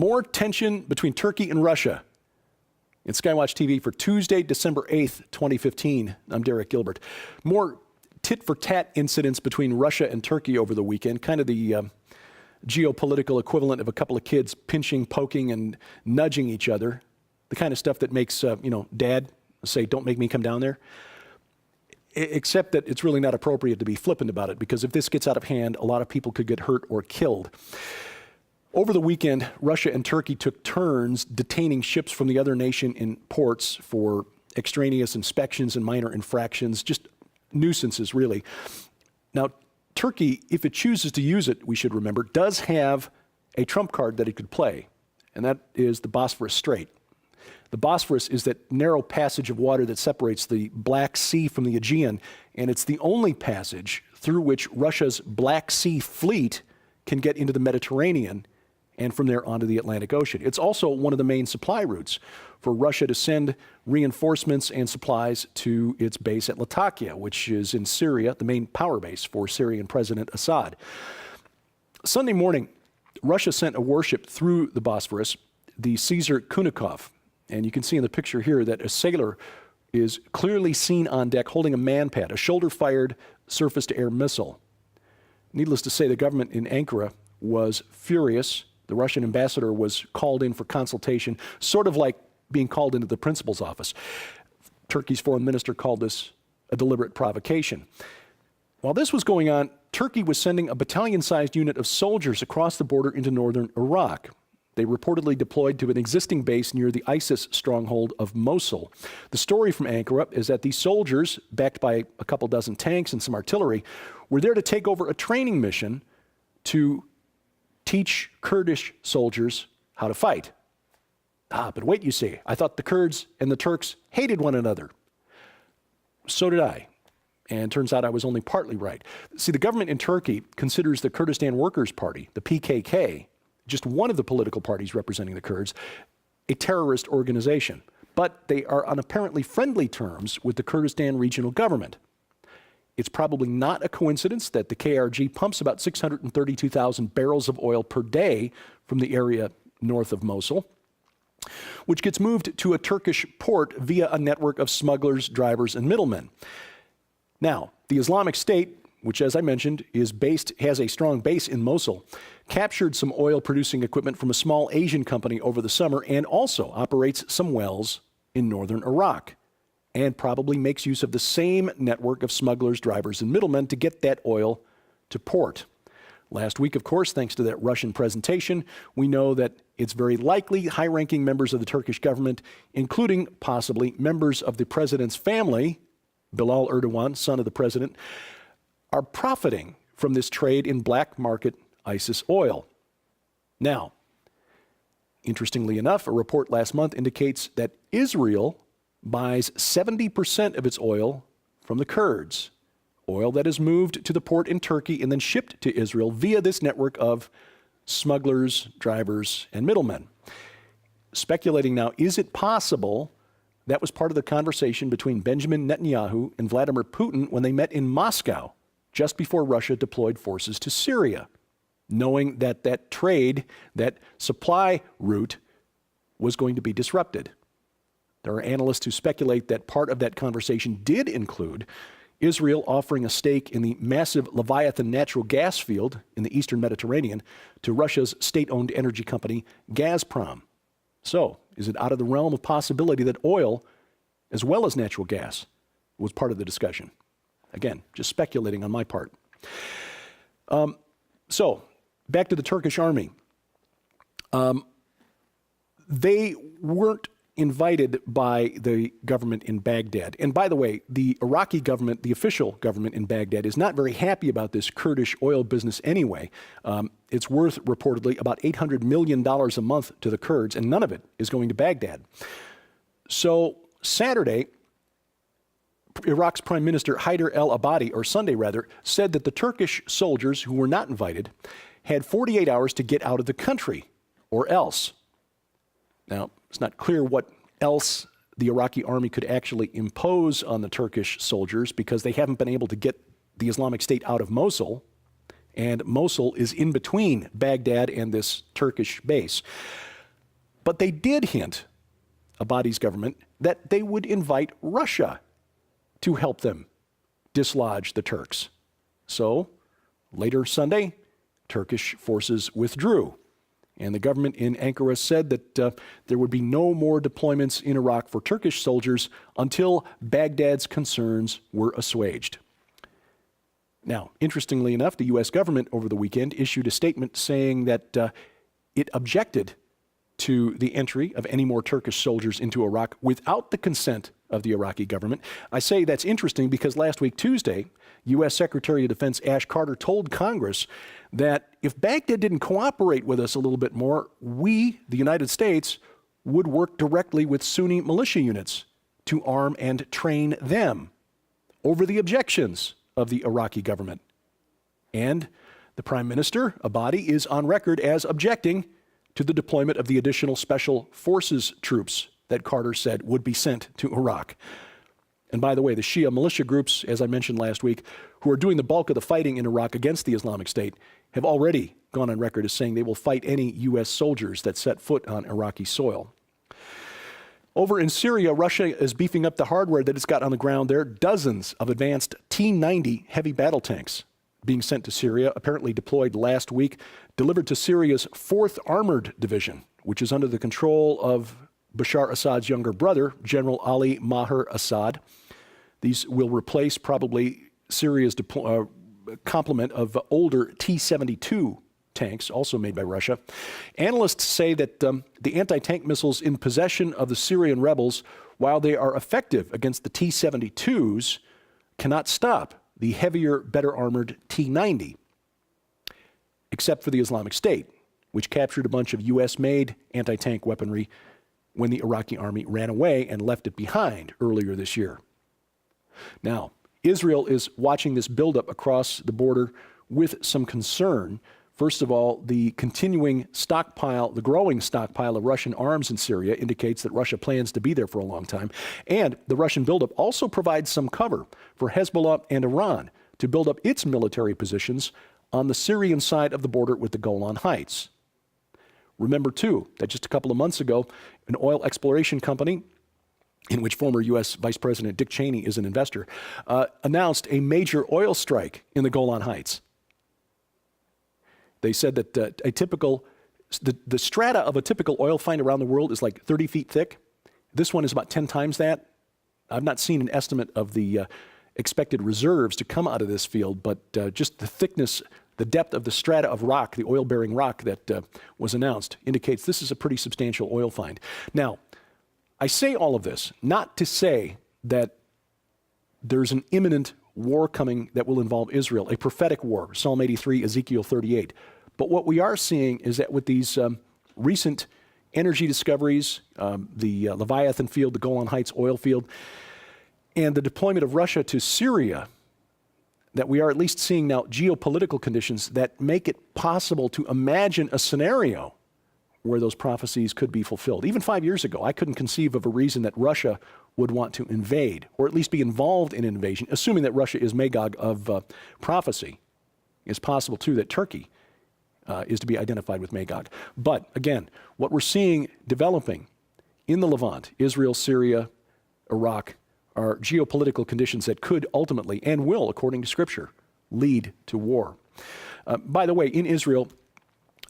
More tension between Turkey and Russia. It's SkyWatchTV for Tuesday, December 8th, 2015. I'm Derek Gilbert. More tit-for-tat incidents between Russia and Turkey over the weekend, kind of the geopolitical equivalent of a couple of kids pinching, poking, and nudging each other. The kind of stuff that makes, Dad say, don't make me come down there. Except that it's really not appropriate to be flippant about it, because if this gets out of hand, a lot of people could get hurt or killed. Over the weekend, Russia and Turkey took turns detaining ships from the other nation in ports for extraneous inspections and minor infractions, just nuisances, really. Now, Turkey, if it chooses to use it, we should remember, does have a trump card that it could play, and that is the Bosphorus Strait. The Bosphorus is that narrow passage of water that separates the Black Sea from the Aegean, and it's the only passage through which Russia's Black Sea fleet can get into the Mediterranean and from there onto the Atlantic Ocean. It's also one of the main supply routes for Russia to send reinforcements and supplies to its base at Latakia, which is in Syria, the main power base for Syrian President Assad. Sunday morning, Russia sent a warship through the Bosphorus, the Caesar Kunikov, and you can see in the picture here that a sailor is clearly seen on deck holding a manpad, a shoulder-fired surface-to-air missile. Needless to say, the government in Ankara was furious. The Russian ambassador was called in for consultation, sort of like being called into the principal's office. Turkey's foreign minister called this a deliberate provocation. While this was going on, Turkey was sending a battalion-sized unit of soldiers across the border into northern Iraq. They reportedly deployed to an existing base near the ISIS stronghold of Mosul. The story from Ankara is that these soldiers, backed by a couple dozen tanks and some artillery, were there to take over a training mission to teach Kurdish soldiers how to fight. But wait, you see, I thought the Kurds and the Turks hated one another. So did I. And turns out I was only partly right. See, the government in Turkey considers the Kurdistan Workers' Party, the PKK, just one of the political parties representing the Kurds, a terrorist organization. But they are on apparently friendly terms with the Kurdistan regional government. It's probably not a coincidence that the KRG pumps about 632,000 barrels of oil per day from the area north of Mosul, which gets moved to a Turkish port via a network of smugglers, drivers, and middlemen. Now, the Islamic State, which, as I mentioned, has a strong base in Mosul, captured some oil-producing equipment from a small Asian company over the summer and also operates some wells in northern Iraq, and probably makes use of the same network of smugglers, drivers, and middlemen to get that oil to port. Last week, of course, thanks to that Russian presentation, we know that it's very likely high-ranking members of the Turkish government, including possibly members of the president's family, Bilal Erdogan, son of the president, are profiting from this trade in black market ISIS oil. Now, interestingly enough, a report last month indicates that Israel buys 70% of its oil from the Kurds, oil that is moved to the port in Turkey and then shipped to Israel via this network of smugglers, drivers, and middlemen. Speculating now, is it possible that was part of the conversation between Benjamin Netanyahu and Vladimir Putin when they met in Moscow just before Russia deployed forces to Syria, knowing that that trade, that supply route, was going to be disrupted? There are analysts who speculate that part of that conversation did include Israel offering a stake in the massive Leviathan natural gas field in the eastern Mediterranean to Russia's state-owned energy company, Gazprom. So, is it out of the realm of possibility that oil, as well as natural gas, was part of the discussion? Again, just speculating on my part. So, back to the Turkish army. They weren't invited by the government in Baghdad. And by the way, the Iraqi government, the official government in Baghdad, is not very happy about this Kurdish oil business anyway. It's worth reportedly about $800 million a month to the Kurds, and none of it is going to Baghdad. So Saturday, Iraq's Prime Minister Haider el-Abadi, or Sunday rather, said that the Turkish soldiers who were not invited had 48 hours to get out of the country, or else. Now, it's not clear what else the Iraqi army could actually impose on the Turkish soldiers, because they haven't been able to get the Islamic State out of Mosul, and Mosul is in between Baghdad and this Turkish base. But they did hint, Abadi's government, that they would invite Russia to help them dislodge the Turks. So, later Sunday, Turkish forces withdrew. And the government in Ankara said that there would be no more deployments in Iraq for Turkish soldiers until Baghdad's concerns were assuaged. Now, interestingly enough, the U.S. government over the weekend issued a statement saying that it objected to the entry of any more Turkish soldiers into Iraq without the consent of the Iraqi government. I say that's interesting because last week, Tuesday, U.S. Secretary of Defense Ash Carter told Congress that if Baghdad didn't cooperate with us a little bit more, we, the United States, would work directly with Sunni militia units to arm and train them over the objections of the Iraqi government. And the Prime Minister, Abadi, is on record as objecting to the deployment of the additional special forces troops that Carter said would be sent to Iraq. And by the way, the Shia militia groups, as I mentioned last week, who are doing the bulk of the fighting in Iraq against the Islamic State, have already gone on record as saying they will fight any U.S. soldiers that set foot on Iraqi soil. Over in Syria, Russia is beefing up the hardware that it's got on the ground there. Dozens of advanced T-90 heavy battle tanks being sent to Syria, apparently deployed last week, delivered to Syria's 4th Armored Division, which is under the control of Bashar Assad's younger brother, General Ali Maher Assad. These will replace probably Syria's complement of older T-72 tanks, also made by Russia. Analysts say that the anti-tank missiles in possession of the Syrian rebels, while they are effective against the T-72s, cannot stop the heavier, better armored T-90, except for the Islamic State, which captured a bunch of U.S.-made anti-tank weaponry when the Iraqi army ran away and left it behind earlier this year. Now, Israel is watching this buildup across the border with some concern. First of all, the continuing stockpile, the growing stockpile of Russian arms in Syria indicates that Russia plans to be there for a long time. And the Russian buildup also provides some cover for Hezbollah and Iran to build up its military positions on the Syrian side of the border with the Golan Heights. Remember, too, that just a couple of months ago, an oil exploration company in which former U.S. Vice President Dick Cheney is an investor, announced a major oil strike in the Golan Heights. They said that the strata of a typical oil find around the world is like 30 feet thick. This one is about 10 times that. I've not seen an estimate of the expected reserves to come out of this field, but just the thickness, the depth of the strata of rock, the oil-bearing rock that was announced, indicates this is a pretty substantial oil find. Now, I say all of this not to say that there's an imminent war coming that will involve Israel, a prophetic war, Psalm 83, Ezekiel 38. But what we are seeing is that with these recent energy discoveries, the Leviathan field, the Golan Heights oil field, and the deployment of Russia to Syria, that we are at least seeing now geopolitical conditions that make it possible to imagine a scenario where those prophecies could be fulfilled. Even 5 years ago, I couldn't conceive of a reason that Russia would want to invade, or at least be involved in an invasion, assuming that Russia is Magog of prophecy. It's possible, too, that Turkey is to be identified with Magog. But, again, what we're seeing developing in the Levant, Israel, Syria, Iraq, are geopolitical conditions that could ultimately, and will, according to Scripture, lead to war. By the way, in Israel,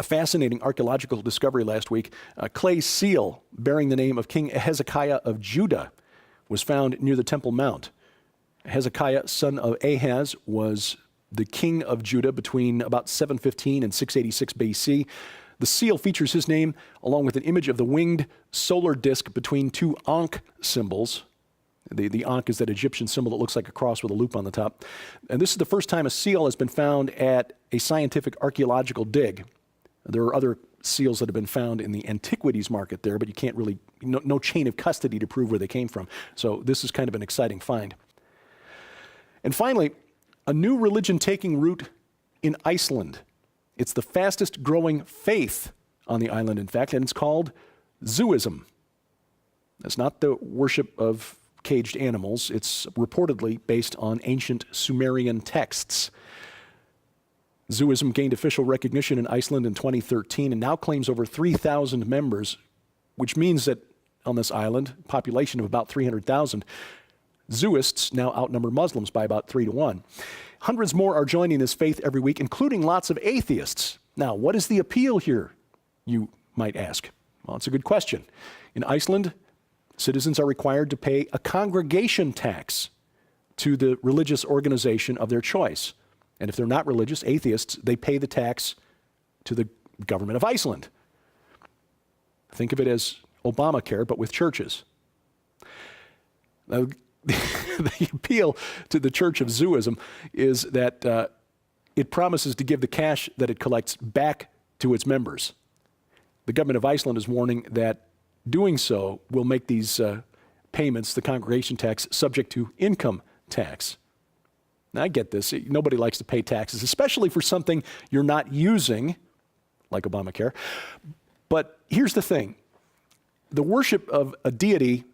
a fascinating archaeological discovery last week, a clay seal bearing the name of King Hezekiah of Judah was found near the Temple Mount. Hezekiah, son of Ahaz, was the king of Judah between about 715 and 686 BC. The seal features his name along with an image of the winged solar disk between two Ankh symbols. The Ankh is that Egyptian symbol that looks like a cross with a loop on the top. And this is the first time a seal has been found at a scientific archaeological dig. There are other seals that have been found in the antiquities market there, but you can't really, no chain of custody to prove where they came from. So this is kind of an exciting find. And finally, a new religion taking root in Iceland. It's the fastest growing faith on the island, in fact, and it's called Zooism. That's not the worship of caged animals. It's reportedly based on ancient Sumerian texts. Zooism gained official recognition in Iceland in 2013 and now claims over 3,000 members which means that on this island, population of about 300,000, Zooists now outnumber Muslims by about 3 to 1. Hundreds more are joining this faith every week, including lots of atheists. Now, what is the appeal here, you might ask? Well, it's a good question. In Iceland, citizens are required to pay a congregation tax to the religious organization of their choice. And if they're not religious, atheists, they pay the tax to the government of Iceland. Think of it as Obamacare, but with churches. Now, the appeal to the Church of Zooism is that it promises to give the cash that it collects back to its members. The government of Iceland is warning that doing so will make these payments, the congregation tax, subject to income tax. Now, I get this. Nobody likes to pay taxes, especially for something you're not using, like Obamacare. But here's the thing. The worship of a deity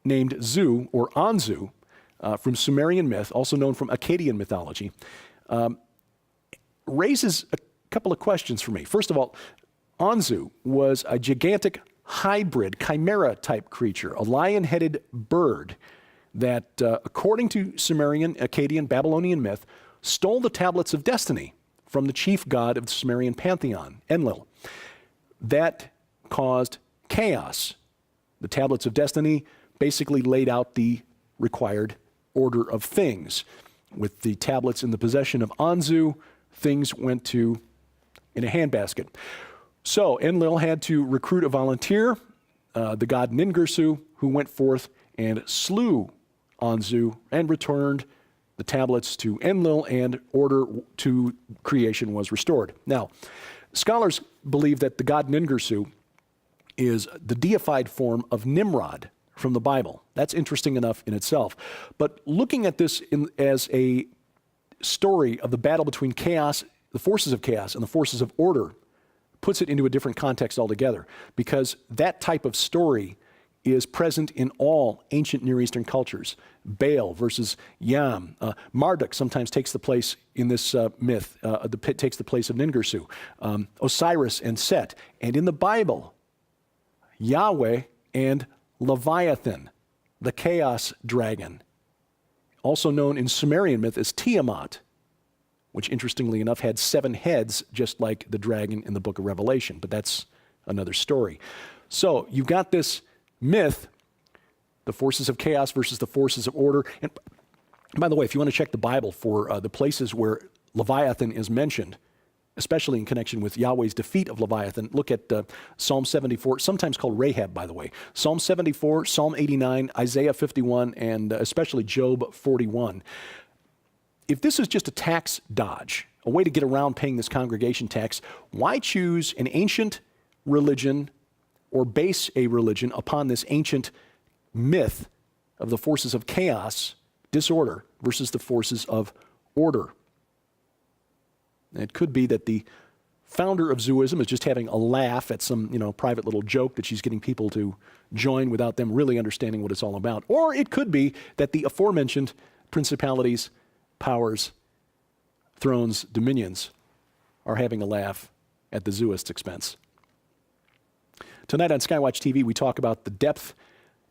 named Zu, or Anzu, from Sumerian myth, also known from Akkadian mythology, raises a couple of questions for me. First of all, Anzu was a gigantic hybrid, chimera-type creature, a lion-headed bird that, according to Sumerian, Akkadian, Babylonian myth, stole the tablets of destiny from the chief god of the Sumerian pantheon, Enlil. That caused chaos. The tablets of destiny basically laid out the required order of things. With the tablets in the possession of Anzu, things went in a handbasket. So Enlil had to recruit a volunteer, the god Ningirsu, who went forth and slew Anzu and returned the tablets to Enlil, and order to creation was restored. Now, scholars believe that the god Ningirsu is the deified form of Nimrod from the Bible. That's interesting enough in itself. But looking at this as a story of the battle between chaos, the forces of chaos, and the forces of order, puts it into a different context altogether, because that type of story is present in all ancient Near Eastern cultures. Baal versus Yam. Marduk sometimes takes the place in this myth, takes the place of Ningirsu. Osiris and Set. And in the Bible, Yahweh and Leviathan, the chaos dragon, also known in Sumerian myth as Tiamat, which interestingly enough had 7 heads, just like the dragon in the book of Revelation, but that's another story. So you've got this myth, the forces of chaos versus the forces of order. And by the way, if you want to check the Bible for the places where Leviathan is mentioned, especially in connection with Yahweh's defeat of Leviathan, look at Psalm 74, sometimes called Rahab, by the way. Psalm 74, Psalm 89, Isaiah 51, and especially Job 41. If this is just a tax dodge, a way to get around paying this congregation tax, why choose an ancient religion or base a religion upon this ancient myth of the forces of chaos, disorder, versus the forces of order? It could be that the founder of Zooism is just having a laugh at some, private little joke that she's getting people to join without them really understanding what it's all about. Or it could be that the aforementioned principalities, powers, thrones, dominions are having a laugh at the Zooists' expense. Tonight on SkyWatch TV, we talk about the depth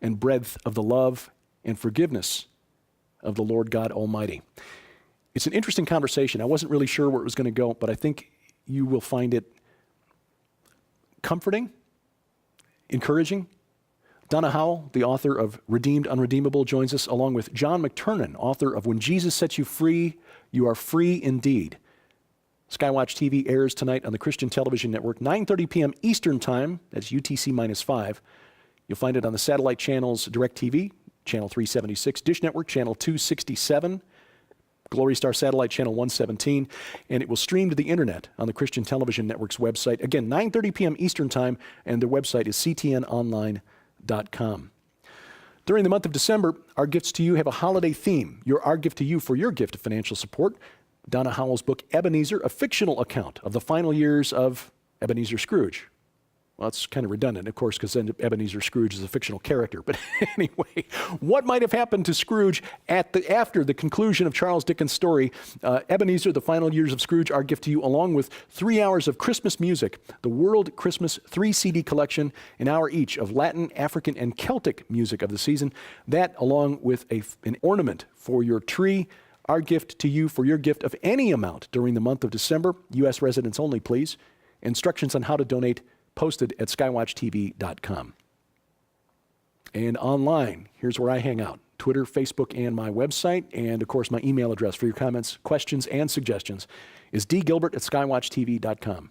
and breadth of the love and forgiveness of the Lord God Almighty. It's an interesting conversation. I wasn't really sure where it was going to go, but I think you will find it comforting, encouraging. Donna Howell, the author of Redeemed Unredeemable, joins us, along with John McTernan, author of When Jesus Sets You Free, You Are Free Indeed. SkyWatch TV airs tonight on the Christian Television Network, 9:30 p.m. Eastern Time. That's UTC-5. You'll find it on the satellite channels DirecTV, Channel 376, Dish Network, Channel 267, Glory Star Satellite, Channel 117, and it will stream to the internet on the Christian Television Network's website. Again, 9:30 p.m. Eastern Time, and their website is ctnonline.com. During the month of December, our gifts to you have a holiday theme. Our gift to you for your gift of financial support, Donna Howell's book, Ebenezer, a fictional account of the final years of Ebenezer Scrooge. Well, it's kind of redundant, of course, because Ebenezer Scrooge is a fictional character. But anyway, what might have happened to Scrooge after the conclusion of Charles Dickens' story? Ebenezer, The Final Years of Scrooge, our gift to you, along with 3 hours of Christmas music, the World Christmas 3 CD collection, an hour each of Latin, African, and Celtic music of the season. That, along with an ornament for your tree, our gift to you for your gift of any amount during the month of December. U.S. residents only, please. Instructions on how to donate posted at SkyWatchTV.com. And online, here's where I hang out. Twitter, Facebook, and my website. And, of course, my email address for your comments, questions, and suggestions is dgilbert@SkyWatchTV.com.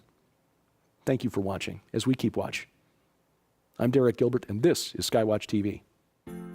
Thank you for watching as we keep watch. I'm Derek Gilbert, and this is SkyWatch TV.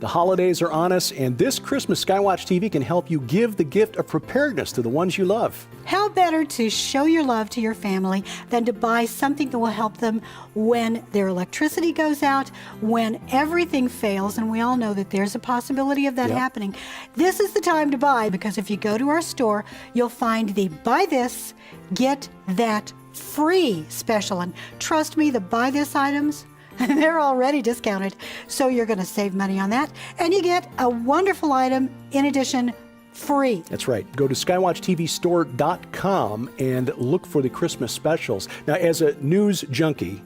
The holidays are on us, and this Christmas, SkyWatch TV can help you give the gift of preparedness to the ones you love. How better to show your love to your family than to buy something that will help them when their electricity goes out, when everything fails, and we all know that there's a possibility of that happening. This is the time to buy, because if you go to our store, you'll find the Buy This, Get That Free special. And trust me, the Buy This items, they're already discounted, so you're going to save money on that. And you get a wonderful item, in addition, free. That's right. Go to SkyWatchTVStore.com and look for the Christmas specials. Now, as a news junkie,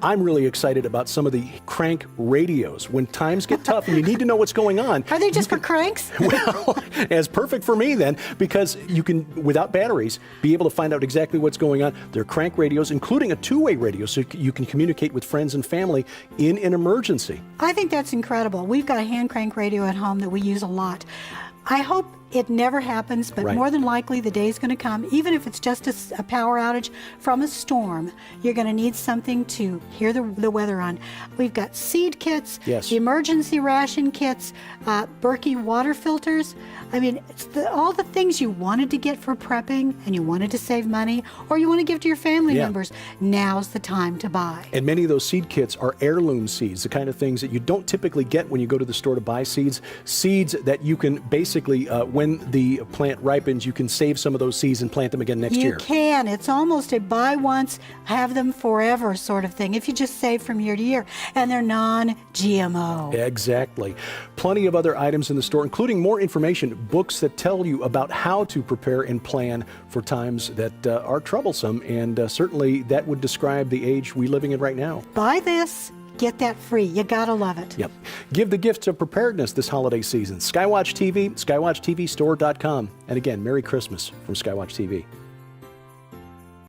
I'm really excited about some of the crank radios. When times get tough and you need to know what's going on. Are they just for cranks? Well, it's perfect for me then, because you can, without batteries, be able to find out exactly what's going on. They're crank radios, including a two-way radio, so you can communicate with friends and family in an emergency. I think that's incredible. We've got a hand crank radio at home that we use a lot. I hope it never happens, but more than likely the day's going to come. Even if it's just a power outage from a storm, you're going to need something to hear the weather on. We've got seed kits, emergency ration kits, Berkey water filters. I mean, it's all the things you wanted to get for prepping and you wanted to save money, or you want to give to your family members. Now's the time to buy. And many of those seed kits are heirloom seeds, the kind of things that you don't typically get when you go to the store to buy seeds. Seeds that you can basically, when the plant ripens, you can save some of those seeds and plant them again next year. You can. It's almost a buy once, have them forever sort of thing, if you just save from year to year. And they're non-GMO. Exactly. Plenty of other items in the store, including more information, books that tell you about how to prepare and plan for times that are troublesome. And certainly that would describe the age we're living in right now. Buy this. Get that free. You gotta love it. Yep. Give the gift of preparedness this holiday season. SkyWatch TV, SkyWatchTVStore.com. And again, Merry Christmas from SkyWatch TV.